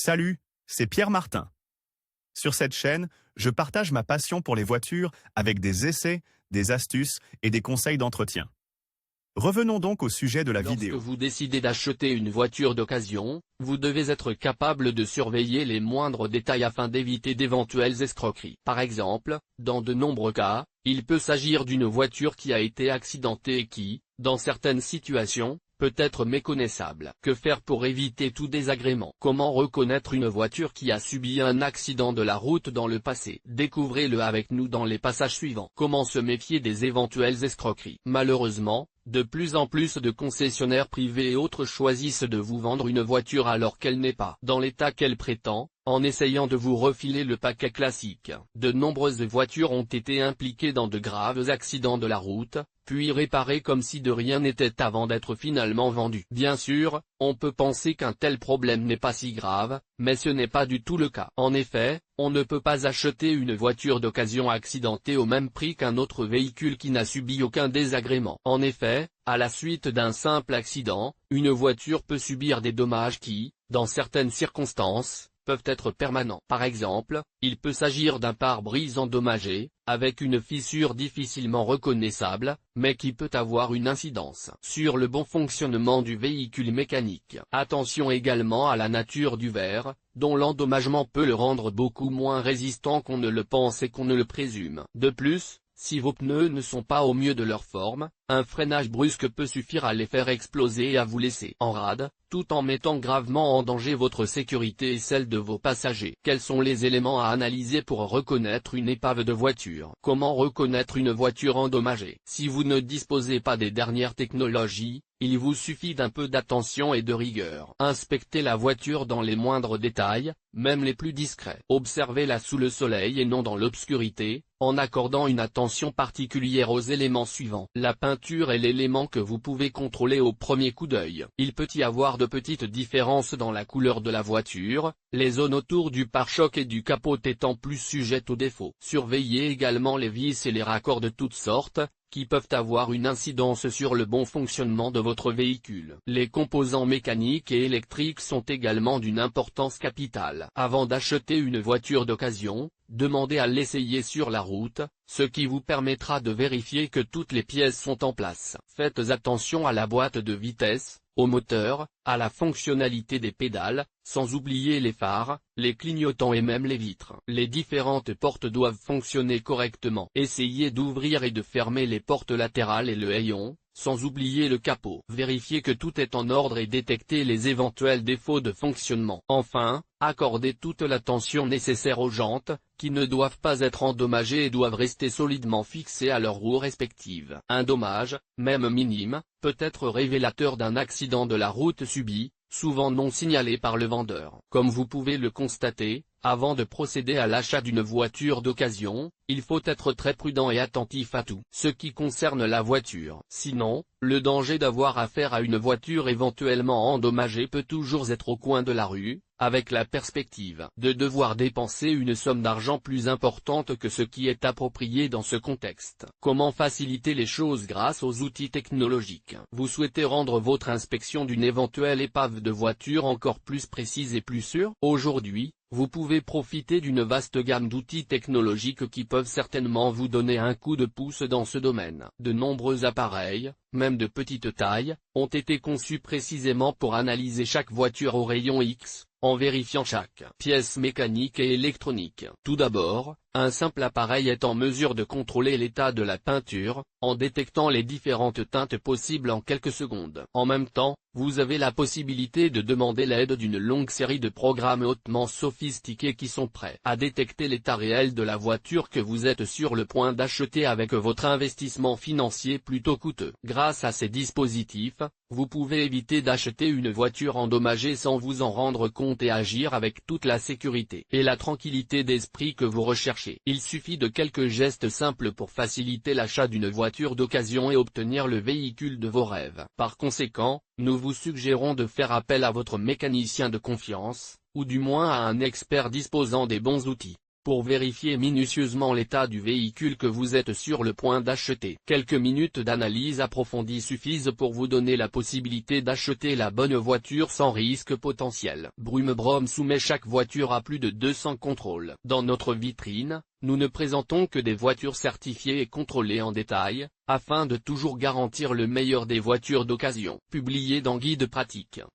Salut, c'est Pierre Martin. Sur cette chaîne, je partage ma passion pour les voitures avec des essais, des astuces et des conseils d'entretien. Revenons donc au sujet de la Lorsque vidéo. vous décidez d'acheter une voiture d'occasion, vous devez être capable de surveiller les moindres détails afin d'éviter d'éventuelles escroqueries. Par exemple, dans de nombreux cas, il peut s'agir d'une voiture qui a été accidentée et qui, dans certaines situations, peut être méconnaissable. Que faire pour éviter tout désagrément? Comment reconnaître une voiture qui a subi un accident de la route dans le passé? Découvrez-le avec nous dans les passages suivants. Comment se méfier des éventuelles escroqueries? Malheureusement, de plus en plus de concessionnaires privés et autres choisissent de vous vendre une voiture alors qu'elle n'est pas dans l'état qu'elle prétend, en essayant de vous refiler le paquet classique. De nombreuses voitures ont été impliquées dans de graves accidents de la route, puis réparées comme si de rien n'était avant d'être finalement vendues. Bien sûr, on peut penser qu'un tel problème n'est pas si grave, mais ce n'est pas du tout le cas. En effet, on ne peut pas acheter une voiture d'occasion accidentée au même prix qu'un autre véhicule qui n'a subi aucun désagrément. En effet, à la suite d'un simple accident, une voiture peut subir des dommages qui, dans certaines circonstances, peuvent être permanents. Par exemple, il peut s'agir d'un pare-brise endommagé, avec une fissure difficilement reconnaissable, mais qui peut avoir une incidence sur le bon fonctionnement du véhicule mécanique. Attention également à la nature du verre, dont l'endommagement peut le rendre beaucoup moins résistant qu'on ne le pense et qu'on ne le présume. De plus, si vos pneus ne sont pas au mieux de leur forme, un freinage brusque peut suffire à les faire exploser et à vous laisser en rade, tout en mettant gravement en danger votre sécurité et celle de vos passagers. Quels sont les éléments à analyser pour reconnaître une épave de voiture? Comment reconnaître une voiture endommagée? Si vous ne disposez pas des dernières technologies, il vous suffit d'un peu d'attention et de rigueur. Inspectez la voiture dans les moindres détails, même les plus discrets. Observez-la sous le soleil et non dans l'obscurité, en accordant une attention particulière aux éléments suivants. La peinture est l'élément que vous pouvez contrôler au premier coup d'œil. Il peut y avoir de petites différences dans la couleur de la voiture, les zones autour du pare-choc et du capot étant plus sujettes aux défauts. Surveillez également les vis et les raccords de toutes sortes, qui peuvent avoir une incidence sur le bon fonctionnement de votre véhicule. Les composants mécaniques et électriques sont également d'une importance capitale. Avant d'acheter une voiture d'occasion, demandez à l'essayer sur la route, ce qui vous permettra de vérifier que toutes les pièces sont en place. Faites attention à la boîte de vitesse, au moteur, à la fonctionnalité des pédales, sans oublier les phares, les clignotants et même les vitres. Les différentes portes doivent fonctionner correctement. Essayez d'ouvrir et de fermer les portes latérales et le hayon, sans oublier le capot. Vérifiez que tout est en ordre et détectez les éventuels défauts de fonctionnement. Enfin, accordez toute l'attention nécessaire aux jantes, qui ne doivent pas être endommagées et doivent rester solidement fixées à leurs roues respectives. Un dommage, même minime, peut être révélateur d'un accident de la route subi, souvent non signalé par le vendeur. Comme vous pouvez le constater, avant de procéder à l'achat d'une voiture d'occasion, il faut être très prudent et attentif à tout ce qui concerne la voiture. Sinon, le danger d'avoir affaire à une voiture éventuellement endommagée peut toujours être au coin de la rue, avec la perspective de devoir dépenser une somme d'argent plus importante que ce qui est approprié dans ce contexte. Comment faciliter les choses grâce aux outils technologiques? Vous souhaitez rendre votre inspection d'une éventuelle épave de voiture encore plus précise et plus sûre? Aujourd'hui, vous pouvez profiter d'une vaste gamme d'outils technologiques qui peuvent certainement vous donner un coup de pouce dans ce domaine. De nombreux appareils, même de petite taille, ont été conçus précisément pour analyser chaque voiture au rayon X, en vérifiant chaque pièce mécanique et électronique. Tout d'abord, un simple appareil est en mesure de contrôler l'état de la peinture, en détectant les différentes teintes possibles en quelques secondes. En même temps, vous avez la possibilité de demander l'aide d'une longue série de programmes hautement sophistiqués qui sont prêts à détecter l'état réel de la voiture que vous êtes sur le point d'acheter avec votre investissement financier plutôt coûteux. Grâce à ces dispositifs, vous pouvez éviter d'acheter une voiture endommagée sans vous en rendre compte et agir avec toute la sécurité et la tranquillité d'esprit que vous recherchez. Il suffit de quelques gestes simples pour faciliter l'achat d'une voiture d'occasion et obtenir le véhicule de vos rêves. Par conséquent, nous vous suggérons de faire appel à votre mécanicien de confiance, ou du moins à un expert disposant des bons outils. pour vérifier minutieusement l'état du véhicule que vous êtes sur le point d'acheter. Quelques minutes d'analyse approfondie suffisent pour vous donner la possibilité d'acheter la bonne voiture sans risque potentiel. Brume-Brom soumet chaque voiture à plus de 200 contrôles. Dans notre vitrine, nous ne présentons que des voitures certifiées et contrôlées en détail, afin de toujours garantir le meilleur des voitures d'occasion. Publié dans Guide pratique.